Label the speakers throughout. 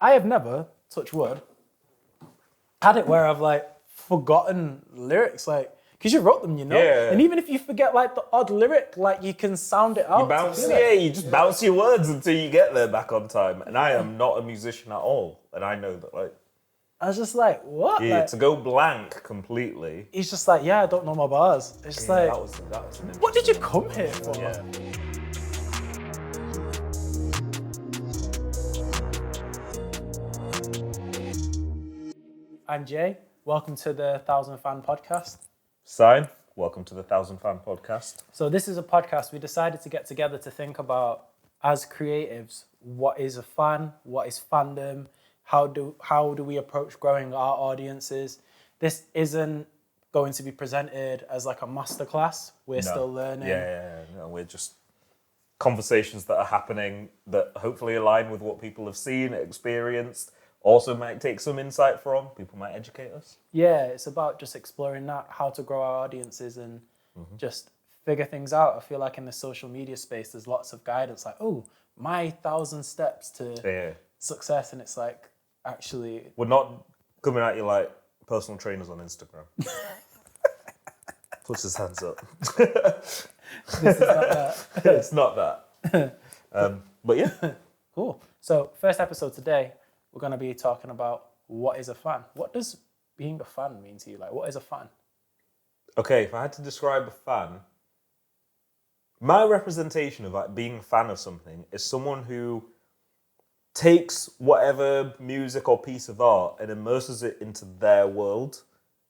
Speaker 1: I have never, touch wood, had it where I've like forgotten lyrics, like, because you wrote them,
Speaker 2: Yeah.
Speaker 1: And even if you forget like the odd lyric, like you can sound it out.
Speaker 2: You just bounce your words until you get there back on time. And I am not a musician at all. And I know that, like,
Speaker 1: I was just like, what?
Speaker 2: yeah,
Speaker 1: Like,
Speaker 2: to go blank completely.
Speaker 1: he's just like, yeah, I don't know my bars. It's just like,
Speaker 2: that was an
Speaker 1: what did you
Speaker 2: interesting
Speaker 1: come here for?
Speaker 2: Yeah.
Speaker 1: I'm Jay. Welcome to the 1,000 Fan Podcast.
Speaker 2: Sign. Welcome to the 1,000 Fan Podcast.
Speaker 1: So this is a podcast we decided to get together to think about, as creatives, what is a fan, what is fandom, how do we approach growing our audiences. This isn't going to be presented as like a masterclass. We're still learning.
Speaker 2: No, we're just conversations that are happening that hopefully align with what people have seen, experienced, also might take some insight from. People might educate us.
Speaker 1: Yeah, it's about just exploring that, how to grow our audiences and just figure things out. I feel like in the social media space, there's lots of guidance like, oh, my 1,000 steps to success. And it's like, actually...
Speaker 2: We're not coming at you like personal trainers on Instagram. Puts his hands up.
Speaker 1: This is not that.
Speaker 2: It's not that. But yeah.
Speaker 1: Cool. So first episode today, we're going to be talking about what is a fan. What does being a fan mean to you? Like, what is a fan?
Speaker 2: Okay, if I had to describe a fan, my representation of like being a fan of something is someone who takes whatever music or piece of art and immerses it into their world.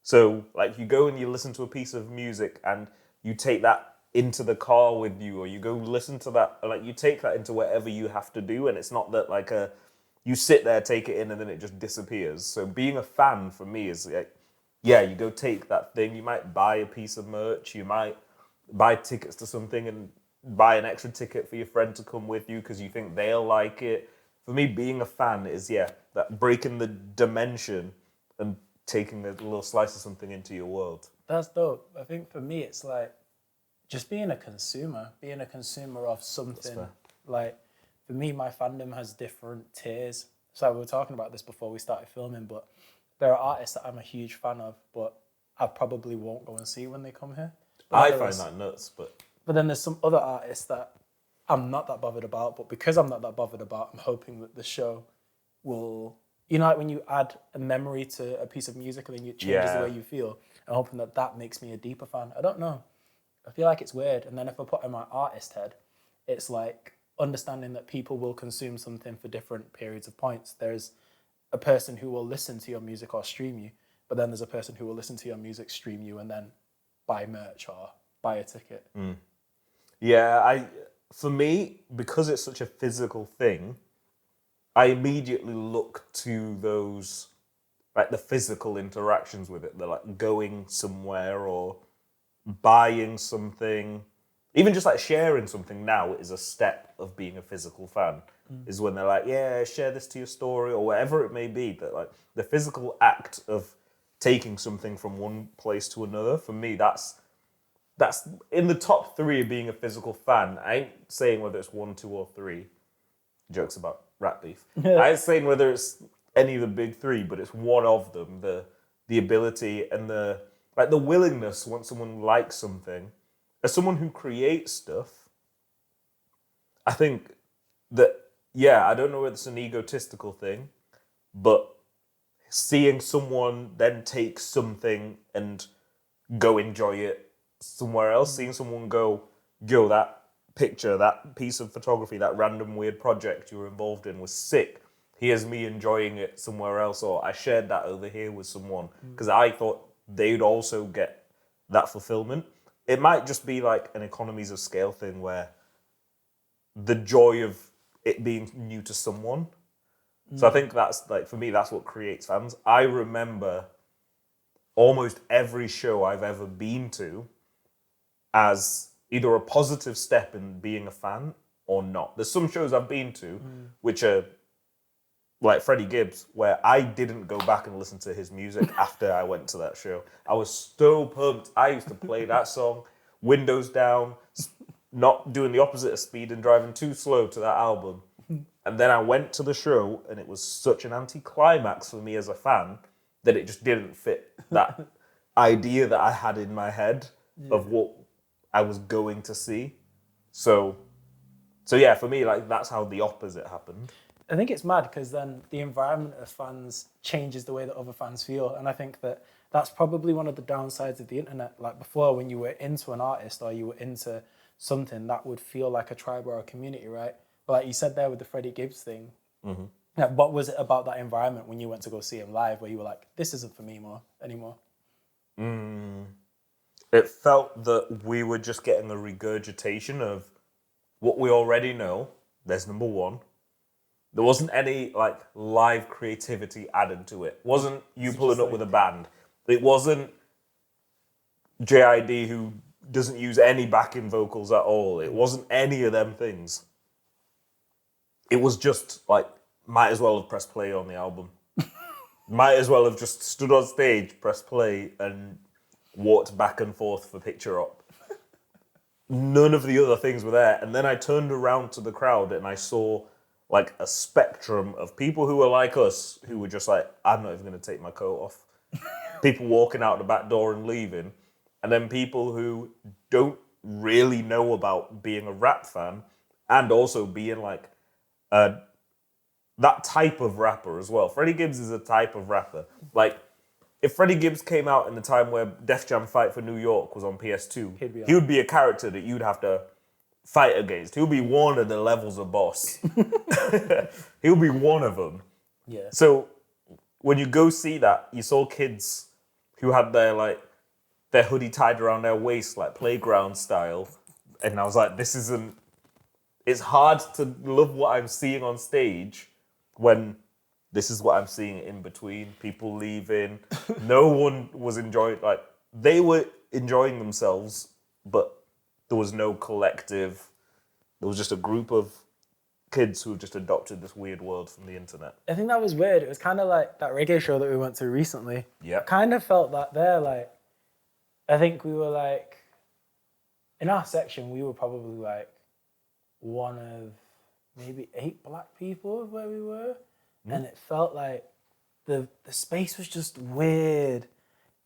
Speaker 2: So, like, you go and you listen to a piece of music and you take that into the car with you, or you go listen to that, like, you take that into whatever you have to do, and it's not that, like, you sit there, take it in, and then it just disappears. So being a fan, for me, is, like, yeah, you go take that thing, you might buy a piece of merch, you might buy tickets to something and buy an extra ticket for your friend to come with you because you think they'll like it. For me, being a fan is, that breaking the dimension and taking a little slice of something into your world.
Speaker 1: That's dope. I think for me, it's like just being a consumer of something. Like, for me, my fandom has different tiers. So we were talking about this before we started filming, but there are artists that I'm a huge fan of, but I probably won't go and see when they come here.
Speaker 2: I find that nuts, but
Speaker 1: then there's some other artists that I'm not that bothered about, but because I'm not that bothered about, I'm hoping that the show will, like when you add a memory to a piece of music and then it changes the way you feel, I'm hoping that makes me a deeper fan. I don't know. I feel like it's weird. And then if I put in my artist head, it's like understanding that people will consume something for different periods of points. There's a person who will listen to your music or stream you, but then there's a person who will listen to your music, stream you, and then buy merch or buy a ticket.
Speaker 2: Yeah, for me, because it's such a physical thing, I immediately look to those, like the physical interactions with it. They're like going somewhere or buying something. Even just like sharing something now is a step of being a physical fan. Is when they're like, yeah, share this to your story or whatever it may be. That like the physical act of taking something from one place to another, for me, that's in the top 3 of being a physical fan. I ain't saying whether it's 1, 2, or 3. Jokes about rat beef. I ain't saying whether it's any of the big 3, but it's one of them. The ability and the willingness once someone likes something. As someone who creates stuff, I think that, I don't know whether it's an egotistical thing, but seeing someone then take something and go enjoy it somewhere else, seeing someone go, yo, that picture, that piece of photography, that random weird project you were involved in was sick. Here's me enjoying it somewhere else, or I shared that over here with someone because I thought they'd also get that fulfillment. It might just be like an economies of scale thing where the joy of it being new to someone. So I think that's like, for me, that's what creates fans. I remember almost every show I've ever been to as either a positive step in being a fan or not. There's some shows I've been to which are like Freddie Gibbs, where I didn't go back and listen to his music after I went to that show. I was so pumped. I used to play that song, windows down, not doing the opposite of speed and driving too slow to that album. And then I went to the show, and it was such an anticlimax for me as a fan that it just didn't fit that idea that I had in my head of what I was going to see. So yeah, for me, like that's how the opposite happened.
Speaker 1: I think it's mad because then the environment of fans changes the way that other fans feel. And I think that that's probably one of the downsides of the internet. Like before, when you were into an artist or you were into something, that would feel like a tribe or a community, right? But like you said there with the Freddie Gibbs thing, like, what was it about that environment when you went to go see him live where you were like, this isn't for me anymore?
Speaker 2: It felt that we were just getting a regurgitation of what we already know. There's number one. There wasn't any like live creativity added to it. It wasn't you pulling up with a band. It wasn't JID who doesn't use any backing vocals at all. It wasn't any of them things. It was just like, might as well have pressed play on the album. Might as well have just stood on stage, pressed play, and walked back and forth for picture op. None of the other things were there. And then I turned around to the crowd and I saw like a spectrum of people who were like us, who were just like, I'm not even going to take my coat off. People walking out the back door and leaving. And then people who don't really know about being a rap fan and also being like that type of rapper as well. Freddie Gibbs is a type of rapper. Like, if Freddie Gibbs came out in the time where Def Jam Fight for New York was on PS2, he would be a character that you'd have to fight against. He'll be one of the levels of boss. He'll be one of them.
Speaker 1: Yeah.
Speaker 2: So when you go see that, you saw kids who had their hoodie tied around their waist, like playground style. And I was like, it's hard to love what I'm seeing on stage when this is what I'm seeing in between. People leaving. No one was enjoying, like, they were enjoying themselves, but there was no collective. There was just a group of kids who just adopted this weird world from the internet.
Speaker 1: I think that was weird. It was kind of like that reggae show that we went to recently.
Speaker 2: Yeah.
Speaker 1: I kind of felt that there. Like, I think we were like, in our section, we were probably like one of maybe 8 black people where we were. And it felt like the space was just weird.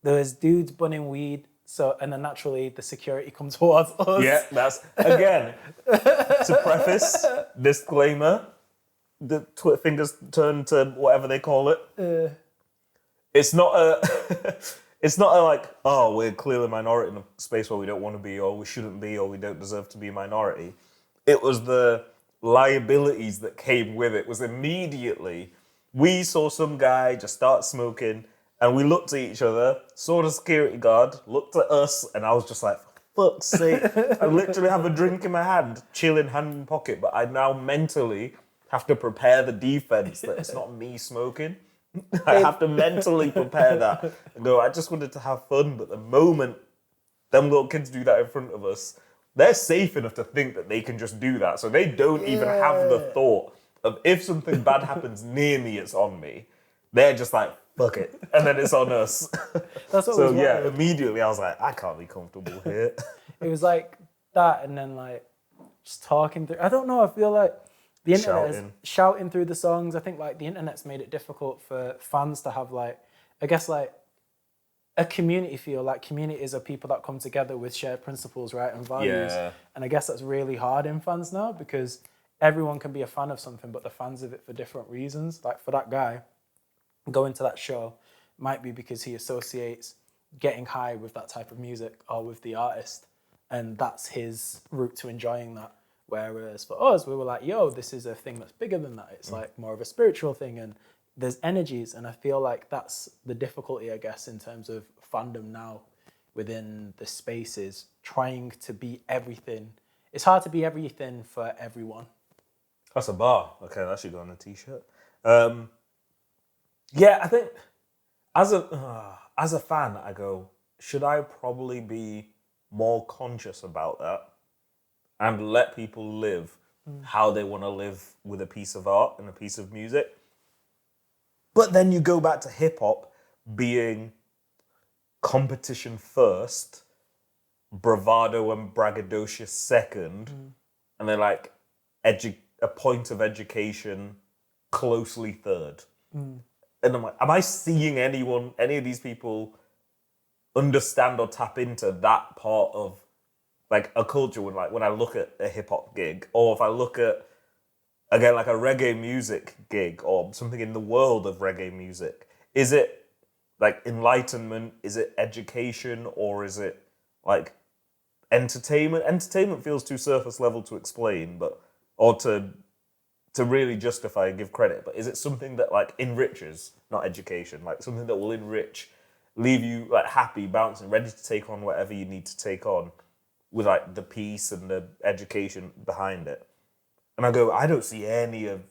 Speaker 1: There was dudes bunning weed. So, and then naturally the security comes towards us.
Speaker 2: Yeah, that's, again, to preface, disclaimer, the fingers turn to whatever they call it. It's not it's not a like, oh, we're clearly a minority in a space where we don't want to be, or we shouldn't be, or we don't deserve to be a minority. It was the liabilities that came with it. Was immediately, we saw some guy just start smoking, and we looked at each other, saw the security guard, looked at us, and I was just like, for fuck's sake. I literally have a drink in my hand, chilling, hand in pocket, but I now mentally have to prepare the defense that it's not me smoking. I have to mentally prepare that and go, I just wanted to have fun, but the moment them little kids do that in front of us, they're safe enough to think that they can just do that. So they don't even have the thought of, if something bad happens near me, it's on me. They're just like, fuck it. And then it's on us.
Speaker 1: That's what
Speaker 2: so
Speaker 1: was
Speaker 2: yeah,
Speaker 1: wild.
Speaker 2: immediately I was like, I can't be comfortable here.
Speaker 1: It was like that, and then like just talking through. I don't know. I feel like the internet is shouting through the songs. I think like the internet's made it difficult for fans to have like, I guess like a community feel. Like communities are people that come together with shared principles, right, and values.
Speaker 2: Yeah.
Speaker 1: And I guess that's really hard in fans now because everyone can be a fan of something, but the fans of it for different reasons. Like for that guy, going to that show might be because he associates getting high with that type of music or with the artist, and that's his route to enjoying that. Whereas for us, we were like, yo, this is a thing that's bigger than that. It's like more of a spiritual thing, and there's energies, and I feel like that's the difficulty, I guess, in terms of fandom now within the spaces, trying to be everything. It's hard to be everything for everyone.
Speaker 2: That's a bar. Okay, that should go on a t-shirt. Yeah, I think as a fan, I go, should I probably be more conscious about that and let people live how they want to live with a piece of art and a piece of music? But then you go back to hip hop being competition first, bravado and braggadocious second, and then like a point of education closely third. And I'm like, am I seeing any of these people understand or tap into that part of like a culture when I look at a hip hop gig, or if I look at, again, like a reggae music gig or something in the world of reggae music? Is it like enlightenment? Is it education? Or is it like entertainment? Entertainment feels too surface level to explain, or to really justify and give credit. But is it something that like enriches, not education, like something that will enrich, leave you like happy, bouncing, ready to take on whatever you need to take on with like the peace and the education behind it? And I don't see any of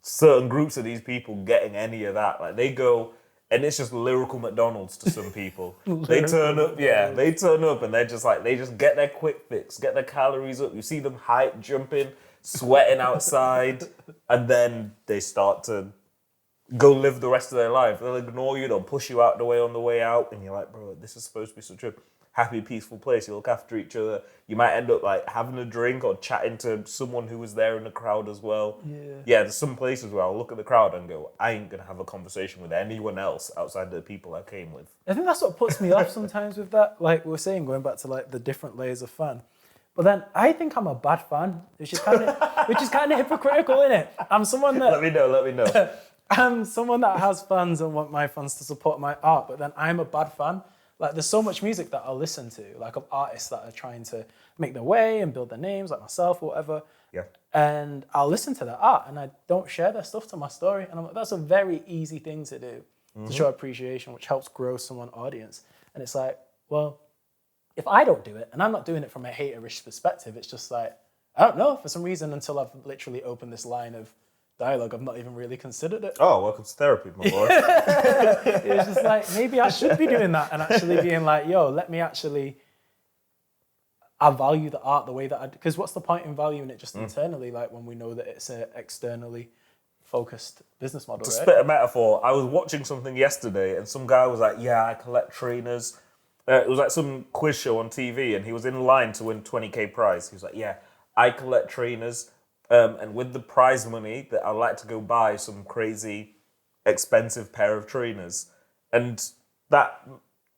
Speaker 2: certain groups of these people getting any of that. Like they go, and it's just lyrical McDonald's to some people. They turn up and they're just like, they just get their quick fix, get their calories up. You see them hype, jumping, sweating outside, and then they start to go live the rest of their life. They'll ignore you, they'll push you out the way on the way out, and you're like, bro, this is supposed to be such a happy, peaceful place. You look after each other. You might end up like having a drink or chatting to someone who was there in the crowd as well. Yeah, there's some places where I'll look at the crowd and go, I ain't gonna have a conversation with anyone else outside the people I came with.
Speaker 1: I think that's what puts me off sometimes with that. Like we were saying, going back to like the different layers of fan. But then I think I'm a bad fan, which is kind of hypocritical, innit? I'm someone that...
Speaker 2: Let me know.
Speaker 1: I'm someone that has fans and want my fans to support my art, but then I'm a bad fan. Like there's so much music that I'll listen to, like of artists that are trying to make their way and build their names, like myself or whatever.
Speaker 2: Yeah.
Speaker 1: And I'll listen to their art and I don't share their stuff to my story. And I'm like, that's a very easy thing to do, to show appreciation, which helps grow someone's audience. And it's like, well, if I don't do it, and I'm not doing it from a haterish perspective, it's just like, I don't know, for some reason, until I've literally opened this line of dialogue, I've not even really considered it.
Speaker 2: Oh, welcome to therapy, my boy.
Speaker 1: It was just like, maybe I should be doing that and actually being like, yo, I value the art the way that because what's the point in valuing it just internally, like when we know that it's an externally focused business model,
Speaker 2: To
Speaker 1: right?
Speaker 2: spit a metaphor, I was watching something yesterday and some guy was like, yeah, I collect trainers. It was like some quiz show on TV and he was in line to win 20k prize. He was like, yeah, I collect trainers. And with the prize money, that I'd like to go buy some crazy expensive pair of trainers. And that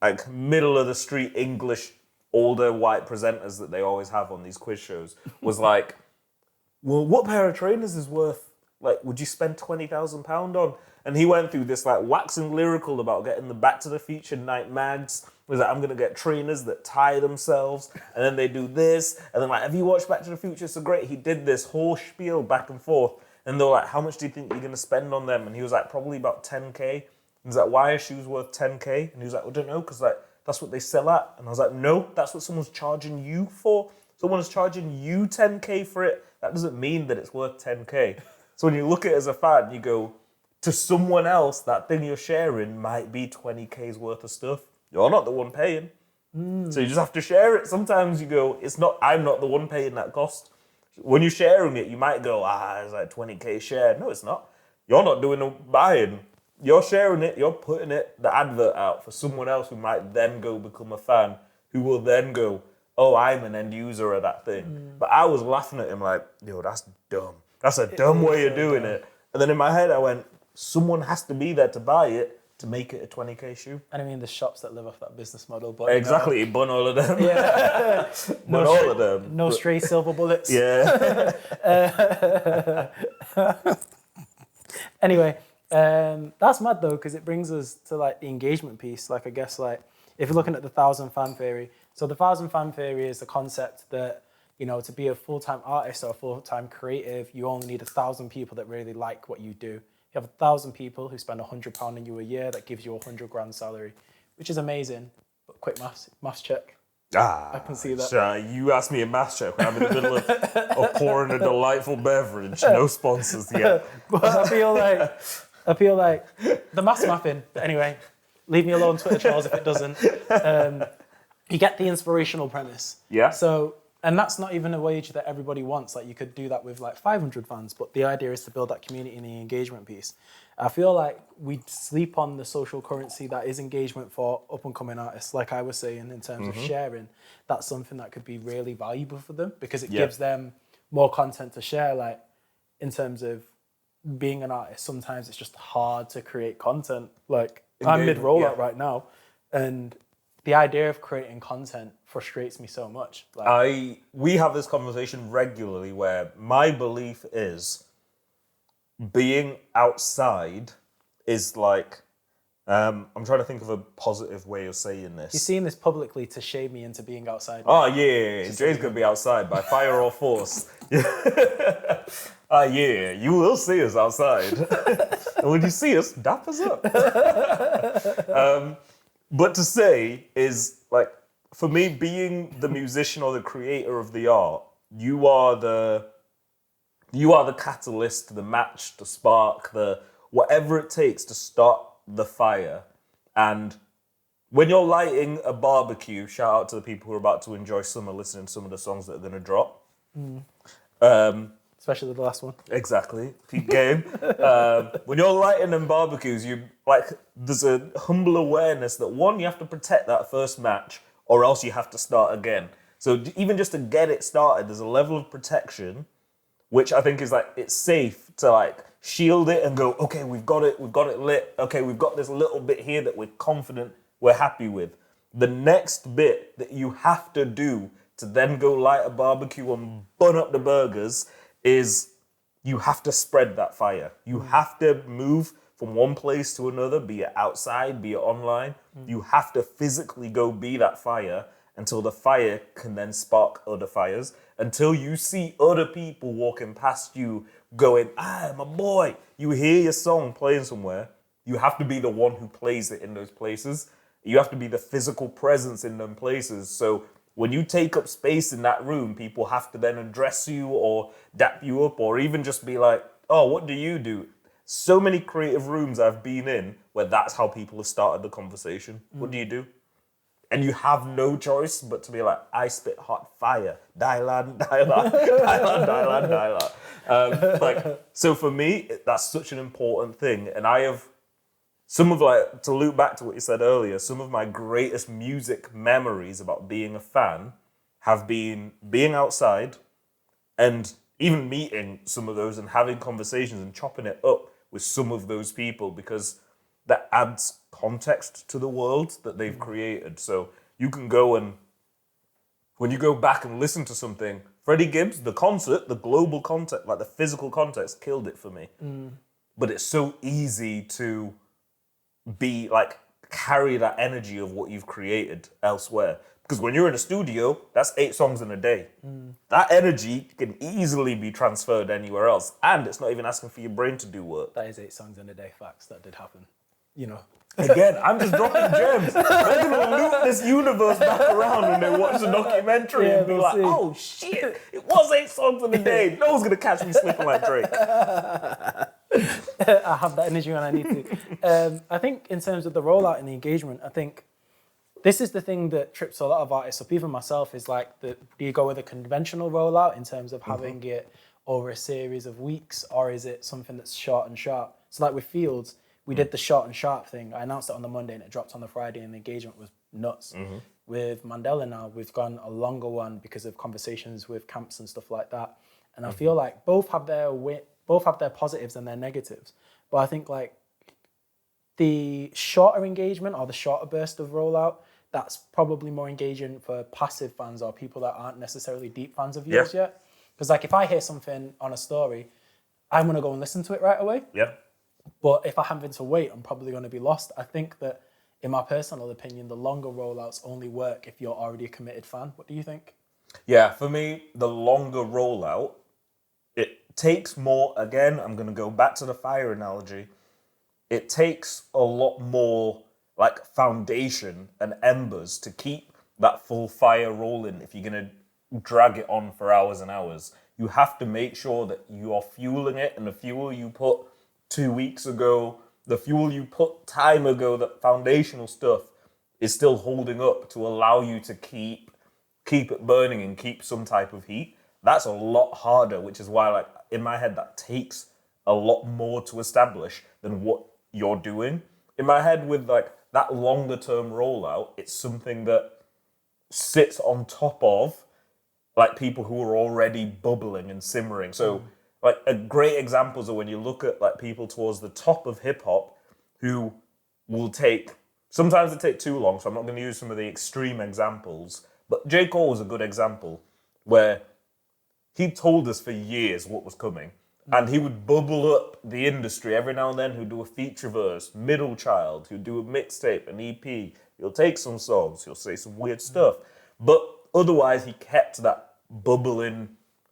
Speaker 2: like middle of the street English older white presenters that they always have on these quiz shows was like, well, what pair of trainers is worth, like, would you spend £20,000 on? And he went through this like waxing lyrical about getting the Back to the Future night mags. He was like, I'm gonna get trainers that tie themselves, and then they do this, and then like, have you watched Back to the Future? So great. He did this whole spiel back and forth, and they were like, how much do you think you're gonna spend on them? And he was like, probably about 10k. And he's like, why are shoes worth 10k? And he was like, I don't know, because like that's what they sell at. And I was like, no, that's what someone's charging you for. Someone's charging you 10k for it. That doesn't mean that it's worth 10k. So when you look at it as a fan, you go, to someone else, that thing you're sharing might be 20k's worth of stuff. You're not the one paying. So you just have to share it. Sometimes you go, I'm not the one paying that cost. When you're sharing it, you might go, it's like 20k share. No, it's not. You're not doing the buying. You're sharing it, you're putting the advert out for someone else who might then go become a fan, who will then go, oh, I'm an end user of that thing. But I was laughing at him like, yo, that's dumb. That's a dumb way of doing it. And then in my head I went, someone has to be there to buy it to make it a 20k shoe.
Speaker 1: And I mean, the shops that live off that business model. But
Speaker 2: exactly, bun all of them.
Speaker 1: Yeah.
Speaker 2: Bun all of them.
Speaker 1: No stray silver bullets.
Speaker 2: Yeah.
Speaker 1: Anyway, that's mad though, because it brings us to like the engagement piece. Like I guess like if you're looking at the 1,000 fan theory, so the 1,000 fan theory is the concept that, you know, to be a full-time artist or a full-time creative, you only need 1,000 people that really like what you do. You have 1,000 people who spend £100 on you a year, that gives you £100,000 salary, which is amazing. But quick maths check. I can see that.
Speaker 2: You asked me a maths check when I'm in the middle of pouring a delightful beverage. No sponsors yet.
Speaker 1: But I feel like the maths mapping. But anyway, leave me alone, Twitter trolls, if it doesn't. You get the inspirational premise.
Speaker 2: Yeah.
Speaker 1: So, and that's not even a wage that everybody wants. Like you could do that with like 500 fans, but the idea is to build that community and the engagement piece. I feel like we sleep on the social currency that is engagement for up and coming artists. Like I was saying, in terms of sharing, that's something that could be really valuable for them because it gives them more content to share. Like in terms of being an artist, sometimes it's just hard to create content. Like I'm mid rollout right now, and the idea of creating content frustrates me so much. Like,
Speaker 2: we have this conversation regularly where my belief is being outside is like, I'm trying to think of a positive way of saying this.
Speaker 1: you're seeing this publicly to shame me into being outside.
Speaker 2: Oh, yeah. Jay's going to be outside by fire or force. Yeah, you will see us outside. And when you see us, dap us up. But to say is, like, for me, being the musician or the creator of the art, you are the catalyst, the match, the spark, the whatever it takes to start the fire. And when you're lighting a barbecue, shout out to the people who are about to enjoy summer listening to some of the songs that are going to drop.
Speaker 1: Especially the last one.
Speaker 2: Exactly. Peak game. When you're lighting them barbecues, there's a humble awareness that one, you have to protect that first match or else you have to start again. So even just to get it started, there's a level of protection which I think is like, it's safe to like shield it and go, okay, we've got it lit. Okay, we've got this little bit here that we're confident we're happy with. The next bit that you have to do to then go light a barbecue and bun up the burgers is you have to spread that fire. You have to move from one place to another, be it outside, be it online. You have to physically go be that fire until the fire can then spark other fires, until you see other people walking past you going, my boy. You hear your song playing somewhere. You have to be the one who plays it in those places. You have to be the physical presence in them places. So when you take up space in that room, people have to then address you or dap you up or even just be like, oh, what do you do? So many creative rooms I've been in where that's how people have started the conversation. What do you do? And you have no choice but to be like, I spit hot fire. Die lad, die lad, die lad, die lad, die lad. So for me, that's such an important thing. And I have to loop back to what you said earlier, some of my greatest music memories about being a fan have been being outside and even meeting some of those and having conversations and chopping it up with some of those people, because that adds context to the world that they've created. So you can go and, when you go back and listen to something, Freddie Gibbs, the concert, the global context, like the physical context, killed it for me. But it's so easy to be like, carry that energy of what you've created elsewhere. Because when you're in a studio, that's 8 songs in a day. That energy can easily be transferred anywhere else. And it's not even asking for your brain to do work.
Speaker 1: That is 8 songs in a day, facts. That did happen. You know.
Speaker 2: Again, I'm just dropping gems. They're going to loop this universe back around when they watch the documentary and be like, oh shit, it was 8 songs in a day. No one's going to catch me slipping like Drake.
Speaker 1: I have that energy when I need to. I think in terms of the rollout and the engagement, I think this is the thing that trips a lot of artists up, even myself, is like, do you go with a conventional rollout in terms of having it over a series of weeks, or is it something that's short and sharp? So like with Fields, we did the short and sharp thing. I announced it on the Monday and it dropped on the Friday and the engagement was nuts. With Mandela now, we've gone a longer one because of conversations with camps and stuff like that. And I feel like both have their positives and their negatives. But I think like the shorter engagement or the shorter burst of rollout, that's probably more engaging for passive fans or people that aren't necessarily deep fans of yours yet. Because like if I hear something on a story, I'm going to go and listen to it right away.
Speaker 2: Yeah.
Speaker 1: But if I having to wait, I'm probably going to be lost. I think that, in my personal opinion, the longer rollouts only work if you're already a committed fan. What do you think?
Speaker 2: Yeah, for me, the longer rollout, it takes more, again, I'm going to go back to the fire analogy. It takes a lot more like foundation and embers to keep that full fire rolling if you're going to drag it on for hours and hours. You have to make sure that you are fueling it, and the fuel you put 2 weeks ago, the fuel you put time ago, that foundational stuff is still holding up to allow you to keep it burning and keep some type of heat. That's a lot harder, which is why, like, in my head, that takes a lot more to establish than what you're doing. In my head, with like that longer term rollout, it's something that sits on top of like people who are already bubbling and simmering. So like a great examples are when you look at like people towards the top of hip hop who will take, sometimes they take too long, so I'm not going to use some of the extreme examples, but J. Cole was a good example where he told us for years what was coming, and he would bubble up the industry every now and then. He'd do a feature verse, middle child, he'd do a mixtape, an EP, he'll take some songs, he'll say some weird stuff, but otherwise he kept that bubbling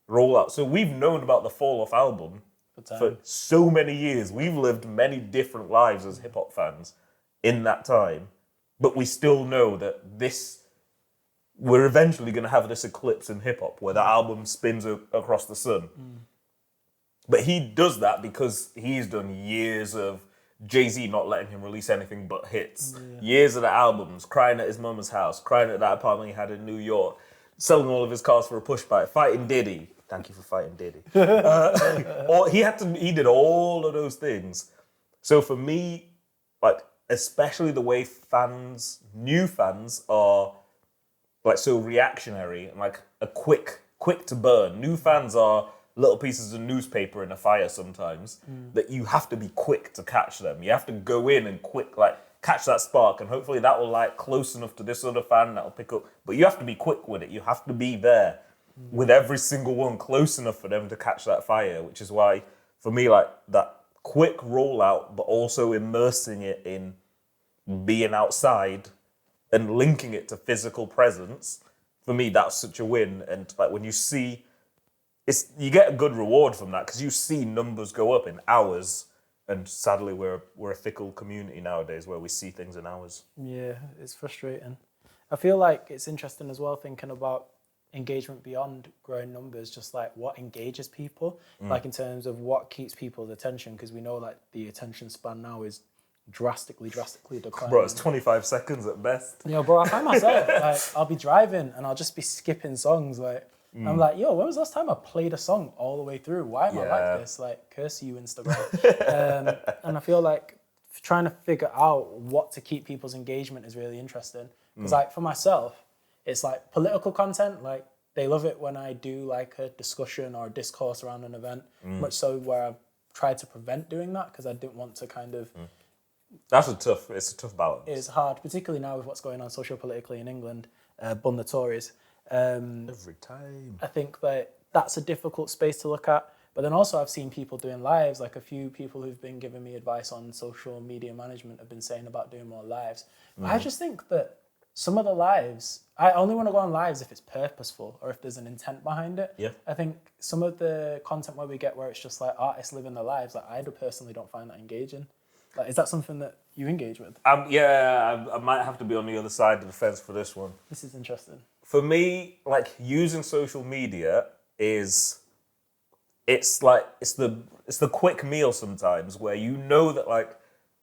Speaker 2: rollout. So we've known about the Fall Off album for so many years. We've lived many different lives as hip hop fans in that time, but we still know that we're eventually going to have this eclipse in hip hop where the album spins across the sun. But he does that because he's done years of Jay-Z not letting him release anything but hits. Years of the albums, crying at his mama's house, crying at that apartment he had in New York, selling all of his cars for a push bike, fighting Diddy. Thank you for fighting Diddy. Or he did all of those things. So for me, like, especially the way new fans are like so reactionary and like a quick to burn. New fans are little pieces of newspaper in a fire sometimes that you have to be quick to catch them. You have to go in and like catch that spark, and hopefully that will light close enough to this other fan that'll pick up. But you have to be quick with it. You have to be there with every single one close enough for them to catch that fire, which is why for me, like that quick rollout, but also immersing it in being outside and linking it to physical presence, for me, that's such a win. And like when you see, you get a good reward from that because you see numbers go up in hours. And sadly, we're a fickle community nowadays where we see things in hours.
Speaker 1: Yeah, it's frustrating. I feel like it's interesting as well thinking about engagement beyond growing numbers, just like what engages people, like in terms of what keeps people's attention, because we know like the attention span now is drastically declining.
Speaker 2: Bro, it's 25 seconds at best.
Speaker 1: Yo, bro, I find myself, like, I'll be driving and I'll just be skipping songs, like, I'm like, yo, when was the last time I played a song all the way through? Why am I like this? Like, curse you, Instagram. And I feel like trying to figure out what to keep people's engagement is really interesting. Because like for myself, it's like political content, like they love it when I do like a discussion or a discourse around an event, much so where I've tried to prevent doing that because I didn't want to kind of...
Speaker 2: It's a tough balance.
Speaker 1: It's hard, particularly now with what's going on socio-politically in England, bun the Tories.
Speaker 2: Every time.
Speaker 1: I think that that's a difficult space to look at. But then also I've seen people doing lives, like a few people who've been giving me advice on social media management have been saying about doing more lives. But I just think that some of the lives, I only want to go on lives if it's purposeful or if there's an intent behind it.
Speaker 2: Yeah.
Speaker 1: I think some of the content where we get where it's just like artists living their lives, like I personally don't find that engaging. Like, is that something that you engage with?
Speaker 2: Yeah, I might have to be on the other side of the fence for this one.
Speaker 1: This is interesting.
Speaker 2: For me, like using social media it's the quick meal sometimes where you know that like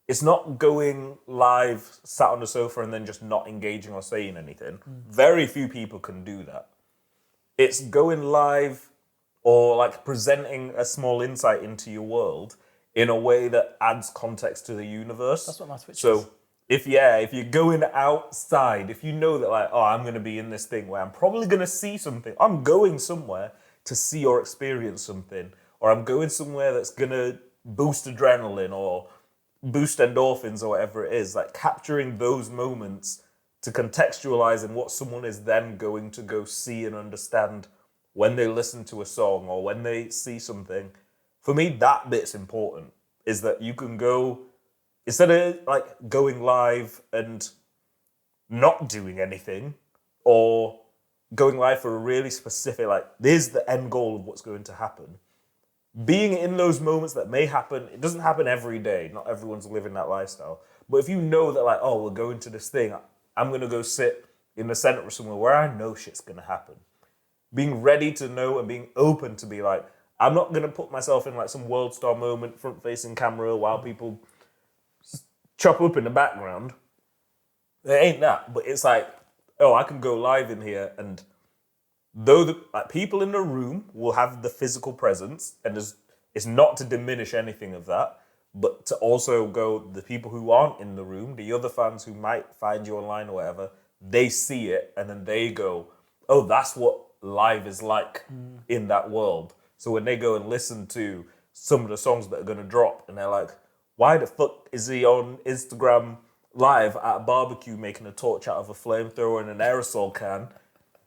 Speaker 2: it's not going live, sat on the sofa and then just not engaging or saying anything. Very few people can do that. It's going live or like presenting a small insight into your world in a way that adds context to the universe.
Speaker 1: That's what my Twitch is.
Speaker 2: So if you're going outside, if you know that like, oh, I'm going to be in this thing where I'm probably going to see something, I'm going somewhere to see or experience something, or I'm going somewhere that's going to boost adrenaline or boost endorphins or whatever it is, like capturing those moments to contextualize in what someone is then going to go see and understand when they listen to a song or when they see something. For me, that bit's important, is that you can go, instead of like going live and not doing anything, or going live for a really specific, like, this is the end goal of what's going to happen. Being in those moments that may happen, it doesn't happen every day. Not everyone's living that lifestyle. But if you know that, like, oh, we're going to this thing, I'm going to go sit in the center of somewhere where I know shit's going to happen. Being ready to know and being open to be like, I'm not going to put myself in like some world star moment, front-facing camera while people chop up in the background. It ain't that, but it's like, oh, I can go live in here, and though the like, people in the room will have the physical presence, and it's not to diminish anything of that, but to also go, the people who aren't in the room, the other fans who might find you online or whatever, they see it, and then they go, oh, that's what live is like in that world. So when they go and listen to some of the songs that are going to drop, and they're like, why the fuck is he on Instagram live at a barbecue making a torch out of a flamethrower and an aerosol can,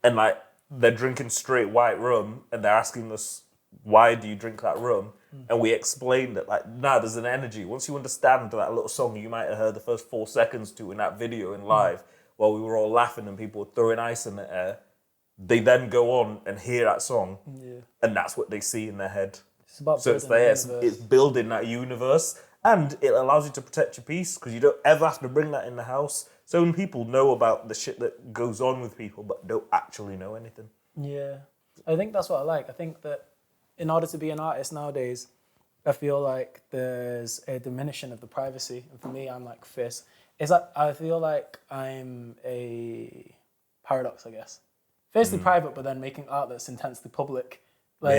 Speaker 2: and like they're drinking straight white rum, and they're asking us, why do you drink that rum? And we explain that, like, there's an energy. Once you understand that little song you might have heard the first 4 seconds to in that video in live, while we were all laughing and people were throwing ice in the air, they then go on and hear that song, and that's what they see in their head.
Speaker 1: It's about
Speaker 2: So it's building that universe, and it allows you to protect your peace, because you don't ever have to bring that in the house. So when people know about the shit that goes on with people but don't actually know anything.
Speaker 1: Yeah, I think that's what I like. I think that in order to be an artist nowadays, I feel like there's a diminishing of the privacy. And for me, I'm like Fizz. It's like I feel like I'm a paradox, I guess. Fiercely private, but then making art that's intensely public. Like,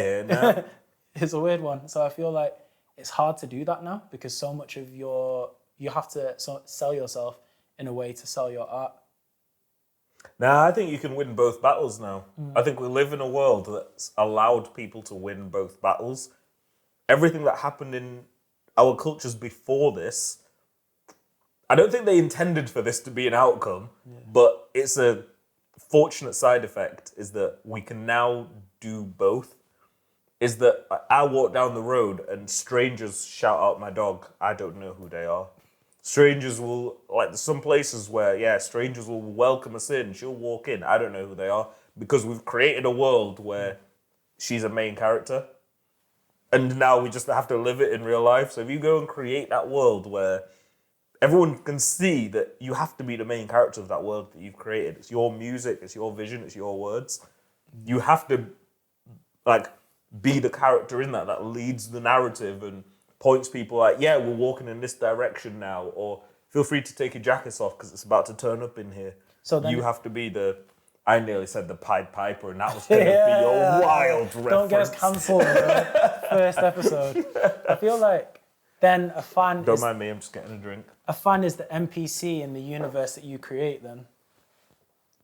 Speaker 1: it's a weird one. So I feel like it's hard to do that now, because so much of you have to sell yourself in a way to sell your art.
Speaker 2: Nah, I think you can win both battles now. I think we live in a world that's allowed people to win both battles. Everything that happened in our cultures before this, I don't think they intended for this to be an outcome, but it's a fortunate side effect, is that we can now do both. Is that I walk down the road and strangers shout out my dog. I don't know who they are. Strangers will, like, there's some places where, strangers will welcome us in. She'll walk in. I don't know who they are, because we've created a world where she's a main character. And now we just have to live it in real life. So if you go and create that world where everyone can see that you have to be the main character of that world that you've created. It's your music, it's your vision, it's your words. You have to, like, be the character in that leads the narrative and points people like, we're walking in this direction now, or feel free to take your jackets off because it's about to turn up in here. So then you have to be I nearly said the Pied Piper, and that was going to be your wild reference.
Speaker 1: Don't get us cancelled, bro. First episode. I feel like then a fan
Speaker 2: Don't mind me, I'm just getting a drink.
Speaker 1: A fan is the NPC in the universe that you create then.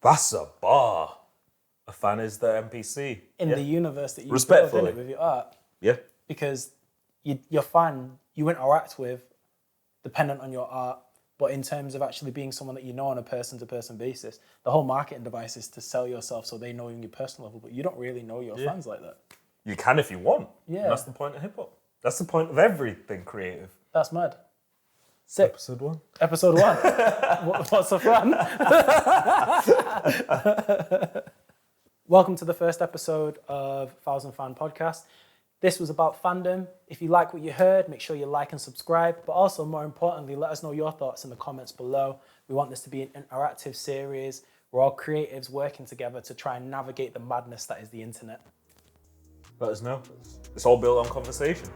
Speaker 2: That's a bar. A fan is the NPC.
Speaker 1: In the universe that you
Speaker 2: Respectfully.
Speaker 1: build with your art.
Speaker 2: Yeah.
Speaker 1: Because your fan, you interact with dependent on your art, but in terms of actually being someone that you know on a person-to-person basis, the whole marketing device is to sell yourself so they know you on your personal level, but you don't really know your fans like that. You
Speaker 2: can if you want.
Speaker 1: Yeah.
Speaker 2: And that's the point of hip-hop. That's the point of everything creative.
Speaker 1: That's mad. Sick.
Speaker 2: Episode 1.
Speaker 1: Episode 1. What's a fan? Welcome to the first episode of 1000 Fan Podcast. This was about fandom. If you like what you heard, make sure you like and subscribe. But also, more importantly, let us know your thoughts in the comments below. We want this to be an interactive series. We're all creatives working together to try and navigate the madness that is the internet.
Speaker 2: Let us know. It's all built on conversation.